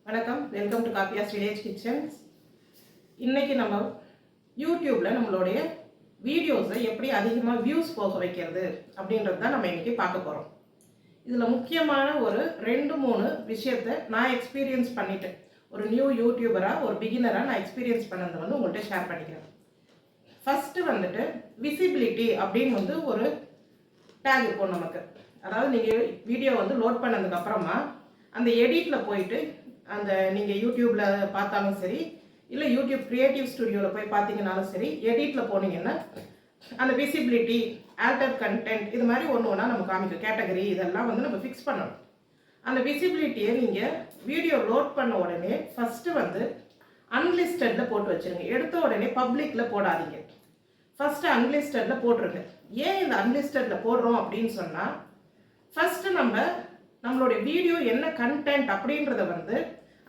வணக்கம், welcome to காப்பியாஸ் village kitchens. இன்னைக்கு நம்ம யூடியூப்ல நம்மளுடைய வீடியோஸை எப்படி அதிகமாக வியூஸ் போக வைக்கிறது அப்படின்றது தான் நம்ம இன்னைக்கு பார்க்க போகிறோம். இதில் முக்கியமான ஒரு 2-3 விஷயத்தை நான் எக்ஸ்பீரியன்ஸ் பண்ணிட்டேன். ஒரு நியூ யூடியூபராக ஒரு பிகினராக நான் எக்ஸ்பீரியன்ஸ் பண்ணதை உங்கள்கிட்ட ஷேர் பண்ணிக்கிறேன். ஃபஸ்ட்டு வந்துட்டு விசிபிலிட்டி அப்படின்னு ஒரு டேக் இருக்கும் நமக்கு. அதாவது நீங்கள் வீடியோ லோட் பண்ணதுக்கு அப்புறமா அந்த எடிட்டில் போயிட்டு அந்த நீங்கள் யூடியூப்பில் பார்த்தாலும் சரி, இல்லை யூடியூப் கிரியேட்டிவ் ஸ்டுடியோவில் போய் பார்த்தீங்கன்னாலும் சரி, எடிட்டில் போனீங்கன்னா அந்த விசிபிலிட்டி, ஆல்டர் கண்டென்ட் இது மாதிரி ஒன்று நம்ம காமிக்கும். கேட்டகரி இதெல்லாம் நம்ம ஃபிக்ஸ் பண்ணணும். அந்த விசிபிலிட்டியை நீங்கள் வீடியோ லோட் பண்ண உடனே ஃபஸ்ட்டு அன்லிஸ்டடில் போட்டு வச்சுருங்க. எடுத்த உடனே பப்ளிக்கில் போடாதீங்க. ஃபஸ்ட்டு அன்லிஸ்டடில் போட்டுருங்க. ஏன் இந்த அன்லிஸ்டடில் போடுறோம் அப்படின்னு சொன்னால், ஃபஸ்ட்டு நம்மளுடைய வீடியோ என்ன கண்டென்ட் அப்படின்றத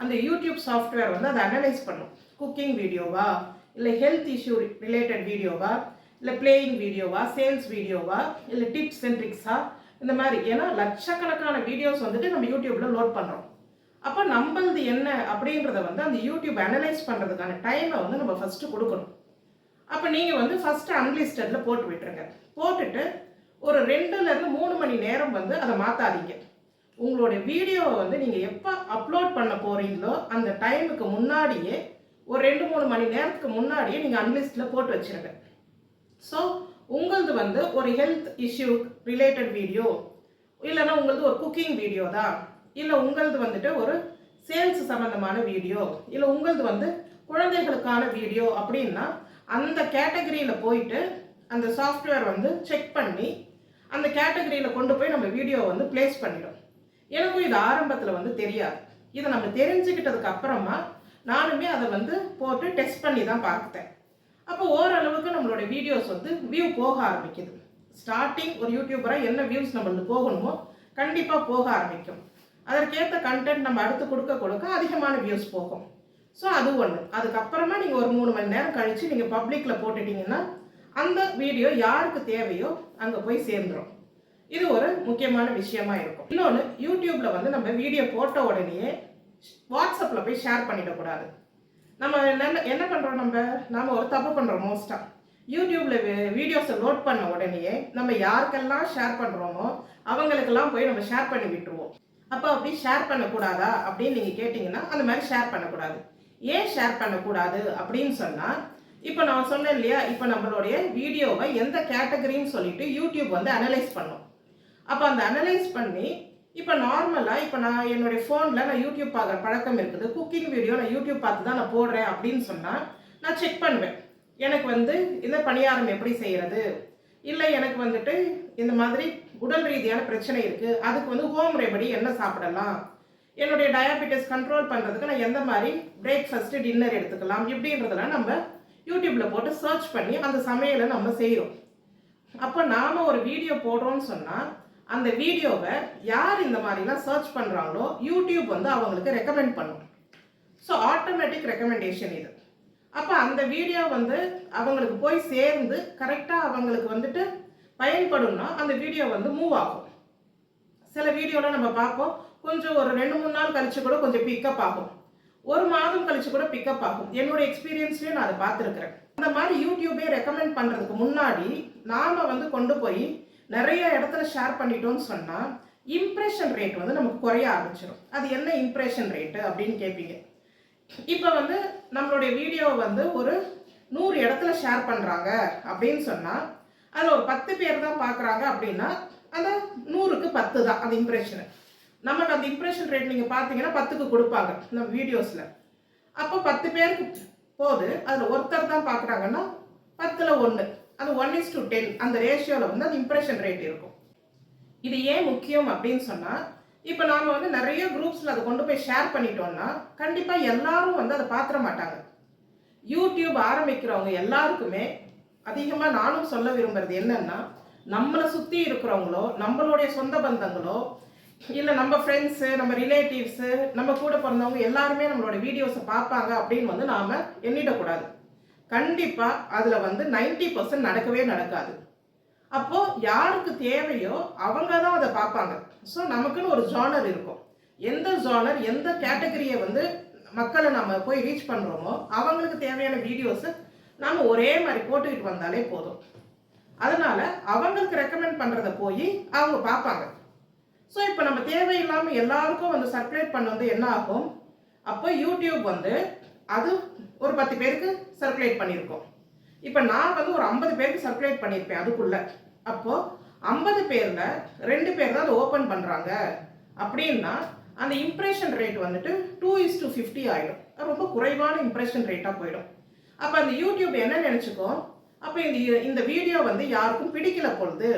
அந்த யூடியூப் சாஃப்ட்வேர் அதை அனலைஸ் பண்ணும். குக்கிங் வீடியோவா, இல்லை ஹெல்த் இஷ்யூ ரிலேட்டட் வீடியோவா, இல்லை பிளேயிங் வீடியோவா, சேல்ஸ் வீடியோவா, இல்லை டிப்ஸ் அண்ட் ட்ரிக்ஸா, இந்த மாதிரி. ஏன்னா லட்சக்கணக்கான வீடியோஸ் நம்ம யூடியூப்பில் லோட் பண்ணுறோம். அப்போ நம்மளது என்ன அப்படின்றத அந்த யூடியூப் அனலைஸ் பண்ணுறதுக்கான டைமை நம்ம ஃபஸ்ட்டு கொடுக்கணும். அப்போ நீங்கள் ஃபஸ்ட்டு அன்லிஸ்டடில் போட்டு விட்டுருங்க. போட்டுட்டு ஒரு 2-3 மணி நேரம் அதை மாற்றாதீங்க. உங்களுடைய வீடியோவை நீங்கள் எப்போ அப்லோட் பண்ண போகிறீங்களோ அந்த டைமுக்கு முன்னாடியே ஒரு 2-3 மணி நேரத்துக்கு முன்னாடியே நீங்கள் அன்லிஸ்டில் போட்டு வச்சுருங்க. ஸோ உங்களது ஒரு ஹெல்த் இஷ்யூ ரிலேட்டட் வீடியோ, இல்லைன்னா உங்களது ஒரு குக்கிங் வீடியோ தான், இல்லை உங்களது ஒரு சேல்ஸ் சம்மந்தமான வீடியோ, இல்லை உங்களது குழந்தைகளுக்கான வீடியோ அப்படின்னா அந்த கேட்டகரியில் போயிட்டு அந்த சாஃப்ட்வேர் செக் பண்ணி அந்த கேட்டகரியில் கொண்டு போய் நம்ம வீடியோ பிளேஸ் பண்ணிடும். எனக்கும் இது ஆரம்பத்தில் தெரியாது. இதை நம்ம தெரிஞ்சுக்கிட்டதுக்கு அப்புறமா நானுமே அதை போட்டு டெஸ்ட் பண்ணி தான் பார்த்தேன். அப்போ ஓரளவுக்கு நம்மளோட வீடியோஸ் வியூ போக ஆரம்பிக்குது. ஸ்டார்டிங் ஒரு யூடியூபராக என்ன வியூஸ் நம்மளுக்கு போகணுமோ கண்டிப்பாக போக ஆரம்பிக்கும். அதற்கேற்ற கண்டென்ட் நம்ம அடுத்து கொடுக்க அதிகமான வியூஸ் போகும். ஸோ அது ஒன்று. அதுக்கப்புறமா நீங்கள் ஒரு 3 மணி நேரம் கழித்து நீங்கள் பப்ளிக்கில் போட்டுட்டிங்கன்னா அந்த வீடியோ யாருக்கு தேவையோ அங்கே போய் சேர்ந்துடும். இது ஒரு முக்கியமான விஷயமா இருக்கும். இன்னொன்று, யூடியூப்ல நம்ம வீடியோ போட்ட உடனே வாட்ஸ்அப்பில் போய் ஷேர் பண்ணிடக்கூடாது. நம்ம என்ன பண்ணுறோம், நம்ம ஒரு தப்பு பண்ணுறோம். மோஸ்ட்டாக யூடியூப்ல வீடியோஸை லோட் பண்ண உடனே நம்ம யாருக்கெல்லாம் ஷேர் பண்ணுறோமோ அவங்களுக்கெல்லாம் போய் நம்ம ஷேர் பண்ணி விட்டுருவோம். அப்போ அப்படி ஷேர் பண்ணக்கூடாதா அப்படின்னு நீங்கள் கேட்டிங்கன்னா அந்த மாதிரி ஷேர் பண்ணக்கூடாது. ஏன் ஷேர் பண்ணக்கூடாது அப்படின்னு சொன்னால், இப்போ நான் சொன்னேன் இல்லையா, இப்போ நம்மளுடைய வீடியோவை எந்த கேட்டகரின்னு சொல்லிட்டு யூடியூப் அனலைஸ் பண்ணும். அப்போ அந்த அனலைஸ் பண்ணி இப்போ நார்மலாக இப்போ நான் என்னுடைய ஃபோனில் நான் யூடியூப் பார்க்குற பழக்கம் இருக்குது. குக்கிங் வீடியோ நான் யூடியூப் பார்த்து தான் நான் போடுறேன் அப்படின்னு சொன்னால் நான் செக் பண்ணுவேன். எனக்கு இந்த பணியாரம் எப்படி செய்கிறது, இல்லை எனக்கு இந்த மாதிரி உடல் ரீதியான பிரச்சனை இருக்குது, அதுக்கு ஹோம் ரெமெடி என்ன சாப்பிடலாம், என்னுடைய டயாபெட்டிஸ் கண்ட்ரோல் பண்ணுறதுக்கு நான் எந்த மாதிரி பிரேக்ஃபாஸ்ட்டு டின்னர் எடுத்துக்கலாம், இப்படின்றதெல்லாம் நம்ம யூடியூப்பில் போட்டு சர்ச் பண்ணி அந்த சமையலை நம்ம செய்கிறோம். அப்போ நாம் ஒரு வீடியோ போடுறோன்னு சொன்னால் அந்த வீடியோவை யார் இந்த மாதிரிலாம் சர்ச் பண்ணுறாங்களோ யூடியூப் அவங்களுக்கு ரெக்கமெண்ட் பண்ணும். ஸோ ஆட்டோமேட்டிக் ரெக்கமெண்டேஷன் இது. அப்போ அந்த வீடியோ அவங்களுக்கு போய் சேர்ந்து கரெக்டாக அவங்களுக்கு பயன்படும்னா அந்த வீடியோ மூவ் ஆகும். சில வீடியோவில் நம்ம பார்ப்போம், கொஞ்சம் ஒரு 2-3 நாள் கழிச்சு கூட கொஞ்சம் பிக்கப் ஆகும், 1 மாதம் கழிச்சு கூட பிக்கப் ஆகும். என்னோட எக்ஸ்பீரியன்ஸ்லேயே நான் அதை பார்த்துருக்குறேன். அந்த மாதிரி யூடியூபே ரெக்கமெண்ட் பண்ணுறதுக்கு முன்னாடி நாம் கொண்டு போய் நிறைய இடத்துல ஷேர் பண்ணிட்டோம்னு சொன்னால் இம்ப்ரெஷன் ரேட் நமக்கு குறைய ஆரம்பிச்சிடும். அது என்ன இம்ப்ரெஷன் ரேட்டு அப்படின்னு கேட்பீங்க. இப்போ நம்மளுடைய வீடியோ ஒரு 100 இடத்துல ஷேர் பண்ணுறாங்க அப்படின்னு சொன்னால் அதில் ஒரு 10 பேர் தான் பார்க்குறாங்க அப்படின்னா அந்த 100க்கு 10 தான் அந்த இம்ப்ரெஷனு. நமக்கு அந்த இம்ப்ரெஷன் ரேட் நீங்கள் பார்த்தீங்கன்னா 10க்கு கொடுப்பாங்க நம்ம வீடியோஸில். அப்போ 10 பேருக்கு போது அதில் ஒருத்தர் தான் பார்க்குறாங்கன்னா 10ல் 1, அது 1:10 அந்த ரேஷியோவில் அந்த இம்ப்ரெஷன் ரேட் இருக்கும். இது ஏன் முக்கியம் அப்படின்னு சொன்னால், இப்போ நாம் நிறைய குரூப்ஸில் அதை கொண்டு போய் ஷேர் பண்ணிட்டோம்னா கண்டிப்பாக எல்லாரும் அதை பார்த்துட மாட்டாங்க. யூடியூப் ஆரம்பிக்கிறவங்க எல்லாருக்குமே அதிகமாக நானும் சொல்ல விரும்புகிறது என்னன்னா, நம்மளை சுற்றி இருக்கிறவங்களோ, நம்மளுடைய சொந்த பந்தங்களோ, இல்லை நம்ம ஃப்ரெண்ட்ஸு, நம்ம ரிலேட்டிவ்ஸு, நம்ம கூட பிறந்தவங்க எல்லாருமே நம்மளோட வீடியோஸை பார்ப்பாங்க அப்படின்னு நாம் எண்ணிடக்கூடாது. கண்டிப்பாக அதில் 90% நடக்கவே நடக்காது. அப்போது யாருக்கு தேவையோ அவங்க தான் அதை பார்ப்பாங்க. ஸோ நமக்குன்னு ஒரு ஜானர் இருக்கும். எந்த ஜானர் எந்த கேட்டகரியை வந்து மக்களை நம்ம போய் ரீச் பண்ணுறோமோ அவங்களுக்கு தேவையான வீடியோஸை நம்ம ஒரே மாதிரி போட்டுக்கிட்டு வந்தாலே போதும். அதனால அவங்களுக்கு ரெக்கமெண்ட் பண்ணுறத போய் அவங்க பார்ப்பாங்க. ஸோ இப்போ நம்ம தேவையில்லாமல் எல்லாருக்கும் வந்து சர்க்குலேட் பண்ண வந்து என்ன ஆகும், அப்போ யூடியூப் வந்து அது ஒரு 10 பேருக்கு சர்க்குலேட் பண்ணியிருக்கோம். இப்போ நான் வந்து ஒரு 50 பேருக்கு சர்க்குலேட் பண்ணியிருப்பேன் அதுக்குள்ள. அப்போது 50 பேரில் 2 பேர் தான் அதை ஓப்பன் பண்ணுறாங்க அப்படின்னா அந்த இம்ப்ரெஷன் ரேட் வந்துட்டு 2:50 ஆகிடும். ரொம்ப குறைவான இம்ப்ரெஷன் ரேட்டாக போயிடும். அப்போ அந்த யூடியூப் என்ன நினச்சிக்கும், அப்போ இந்த வீடியோ வந்து யாருக்கும் பிடிக்கல பொழுது,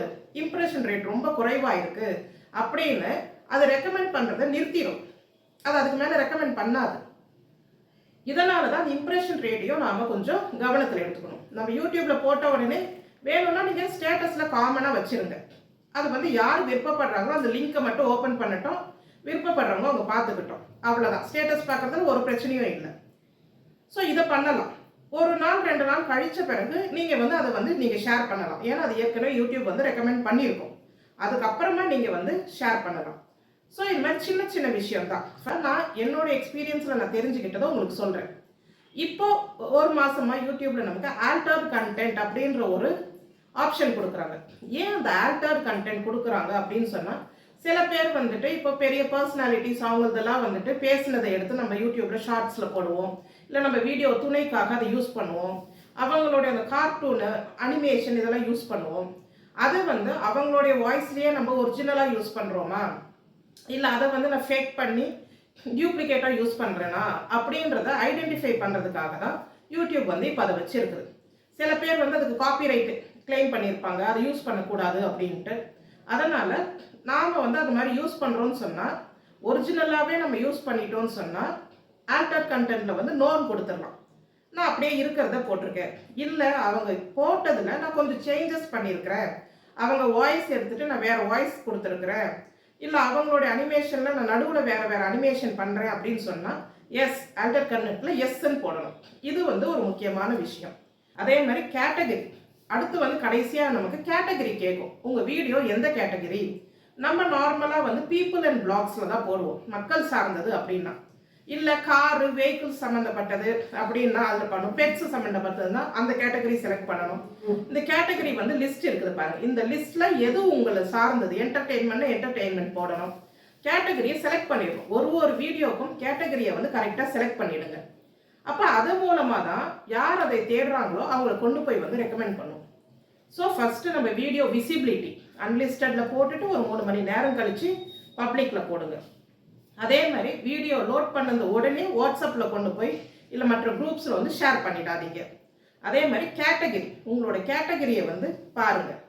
இம்ப்ரெஷன் ரேட் ரொம்ப குறைவாக இருக்குது அப்படின்னு அதை ரெக்கமெண்ட் பண்ணுறதை நிறுத்திடும். அது அதுக்கு மேலே ரெக்கமெண்ட் பண்ணாது. இதனால தான் அந்த இம்ப்ரெஷன் ரேட்டையும் நாம் கொஞ்சம் கவனத்தில் எடுத்துக்கணும். நம்ம யூடியூப்பில் போட்ட உடனே வேணும்னா நீங்கள் ஸ்டேட்டஸில் காமனாக வச்சுருங்க. அது வந்து யார் விருப்பப்படுறாங்களோ அந்த லிங்க்கை மட்டும் ஓப்பன் பண்ணட்டும், விருப்பப்படுறவங்க அவங்க பார்த்துக்கிட்டோம், அவ்வளோதான். ஸ்டேட்டஸ் பார்க்குறதுல ஒரு பிரச்சனையும் இல்லை. ஸோ இதை பண்ணலாம். ஒரு நாள் 2 நாள் கழித்த பிறகு நீங்கள் வந்து அதை வந்து நீங்கள் ஷேர் பண்ணலாம். ஏன்னா அது ஏற்கனவே யூடியூப் வந்து ரெக்கமெண்ட் பண்ணியிருக்கோம். அதுக்கப்புறமா நீங்கள் வந்து ஷேர் பண்ணலாம். ஸோ இது மாதிரி சின்ன சின்ன விஷயம்தான். நான் என்னோட எக்ஸ்பீரியன்ஸில் நான் தெரிஞ்சுக்கிட்டதை உங்களுக்கு சொல்கிறேன். இப்போ ஒரு மாதமாக யூடியூப்பில் நமக்கு ஆல்டர்ட் கண்டென்ட் அப்படின்ற ஒரு ஆப்ஷன் கொடுக்குறாங்க. ஏன் அந்த ஆல்டர்ட் கண்டென்ட் கொடுக்குறாங்க அப்படின்னு சொன்னால், சில பேர் வந்துட்டு இப்போ பெரிய பர்சனாலிட்டிஸ் அவங்களதெல்லாம் வந்துட்டு பேசினதை எடுத்து நம்ம யூடியூப்பில் ஷார்ட்ஸில் போடுவோம், இல்லை நம்ம வீடியோ துணைக்காக அதை யூஸ் பண்ணுவோம். அவங்களுடைய அந்த கார்ட்டூனு அனிமேஷன் இதெல்லாம் யூஸ் பண்ணுவோம். அது வந்து அவங்களுடைய வாய்ஸ்லேயே நம்ம ஒரிஜினலாக யூஸ் பண்ணுறோமா, இல்லை அதை வந்து நான் ஃபேக் பண்ணி டியூப்ளிகேட்டாக யூஸ் பண்ணுறேன்னா அப்படின்றத ஐடென்டிஃபை பண்ணுறதுக்காக தான் யூடியூப் வந்து இப்போ அதை வச்சுருக்குது. சில பேர் வந்து அதுக்கு காப்பிரைட்டு கிளைம் பண்ணியிருப்பாங்க, அதை யூஸ் பண்ணக்கூடாது அப்படின்ட்டு. அதனால் நாம் வந்து அது மாதிரி யூஸ் பண்ணுறோன்னு சொன்னால், ஒரிஜினலாகவே நம்ம யூஸ் பண்ணிட்டோன்னு சொன்னால் ஆல்டர் கண்டென்ட்டில் வந்து நோன் கொடுத்துடலாம். நான் அப்படியே இருக்கிறத போட்டிருக்கேன், இல்லை அவங்க போட்டதில் நான் கொஞ்சம் சேஞ்சஸ் பண்ணியிருக்கிறேன், அவங்க வாய்ஸ் எடுத்துகிட்டு நான் வேறு வாய்ஸ் கொடுத்துருக்குறேன், இல்லை அவங்களுடைய அனிமேஷனில் நான் நடுவில் வேறு அனிமேஷன் பண்ணுறேன் அப்படின்னு சொன்னால் எஸ், ஆல்டர் கண்டென்ட்டில் எஸ்ன்னு போடணும். இது வந்து ஒரு முக்கியமான விஷயம். அதே மாதிரி கேட்டகரி, அடுத்து வந்து கடைசியாக நமக்கு கேட்டகரி கேட்கும். உங்கள் வீடியோ எந்த கேட்டகரி? நம்ம நார்மலாக வந்து பீப்புள் அண்ட் பிளாக்ஸில் தான் போடுவோம், மக்கள் சார்ந்தது அப்படின்னா. இல்லை காரு வெஹிக்கிள்ஸ் சம்மந்தப்பட்டது அப்படின்னா அதில் பண்ணணும். பெட்ஸ் சம்மந்தப்பட்டதுன்னா அந்த கேட்டகரி செலக்ட் பண்ணணும். இந்த கேட்டகரி வந்து லிஸ்ட் இருக்குது பாருங்கள். இந்த லிஸ்ட்டில் எது உங்களை சார்ந்தது, என்டர்டெயின்மெண்ட் போடணும். கேட்டகரியை செலக்ட் பண்ணிடணும். ஒரு வீடியோக்கும் கேட்டகரியை வந்து கரெக்டாக செலக்ட் பண்ணிவிடுங்க. அப்போ அது மூலமாக தான் யார் அதை தேடுறாங்களோ அவங்கள கொண்டு போய் வந்து ரெக்கமெண்ட் பண்ணுவோம். ஸோ ஃபஸ்ட்டு நம்ம வீடியோ விசிபிலிட்டி அன்லிஸ்டடில் போட்டுட்டு ஒரு 3 மணி நேரம் கழித்து பப்ளிக்கில் போடுங்க. அதே மாதிரி வீடியோ லோட் பண்ணது உடனே வாட்ஸ்அப்பில் கொண்டு போய் இல்லை மற்ற குரூப்ஸில் வந்து ஷேர் பண்ணிடாதீங்க. அதே மாதிரி கேட்டகரி, உங்களோட கேட்டகரியை வந்து பாருங்கள்.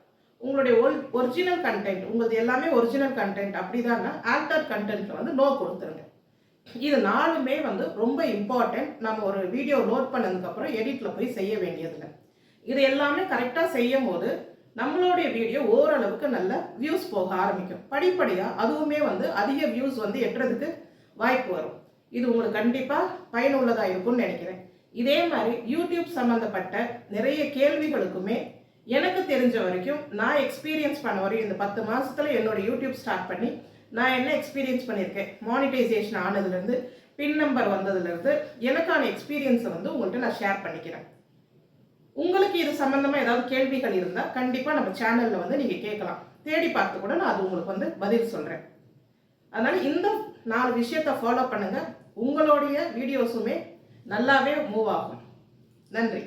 உங்களுடைய ஒரிஜினல் கண்டென்ட், உங்களது எல்லாமே ஒரிஜினல் கண்டென்ட் அப்படிதான்னா ஆல்டர் கண்டென்ட்டில் வந்து நோ கொடுத்துருங்க. இது 4மே வந்து ரொம்ப இம்பார்ட்டன்ட். நம்ம ஒரு வீடியோ லோட் பண்ணதுக்கப்புறம் எடிட்டில் போய் செய்ய வேண்டியதில்லை. இது எல்லாமே கரெக்டாக செய்யும் போது நம்மளுடைய வீடியோ ஓரளவுக்கு நல்ல வியூஸ் போக ஆரம்பிக்கும். படிப்படியாக அதுவுமே வந்து அதிக வியூஸ் வந்து எட்டுறதுக்கு வாய்ப்பு வரும். இது உங்களுக்கு கண்டிப்பாக பயனுள்ளதாக இருக்கும்னு நினைக்கிறேன். இதே மாதிரி யூடியூப் சம்மந்தப்பட்ட நிறைய கேள்விகளுக்குமே எனக்கு தெரிஞ்ச வரைக்கும் நான் எக்ஸ்பீரியன்ஸ் பண்ண வரையும் இந்த 10 மாதத்தில் என்னோட யூடியூப் ஸ்டார்ட் பண்ணி நான் என்ன எக்ஸ்பீரியன்ஸ் பண்ணியிருக்கேன், மானிட்டைசேஷன் ஆனதுலேருந்து பின் நம்பர் வந்ததுலேருந்து எனக்கான எக்ஸ்பீரியன்ஸை வந்து உங்கள்கிட்ட நான் ஷேர் பண்ணிக்கிறேன். உங்களுக்கு இது சம்மந்தமாக ஏதாவது கேள்விகள் இருந்தால் கண்டிப்பாக நம்ம சேனலில் வந்து நீங்கள் கேட்கலாம். தேடி பார்த்து கூட நான் அது உங்களுக்கு வந்து பதில் சொல்கிறேன். அதனால் இந்த 4 விஷயத்தை ஃபாலோ பண்ணுங்கள். உங்களுடைய வீடியோஸுமே நல்லாவே மூவ் ஆகும். நன்றி.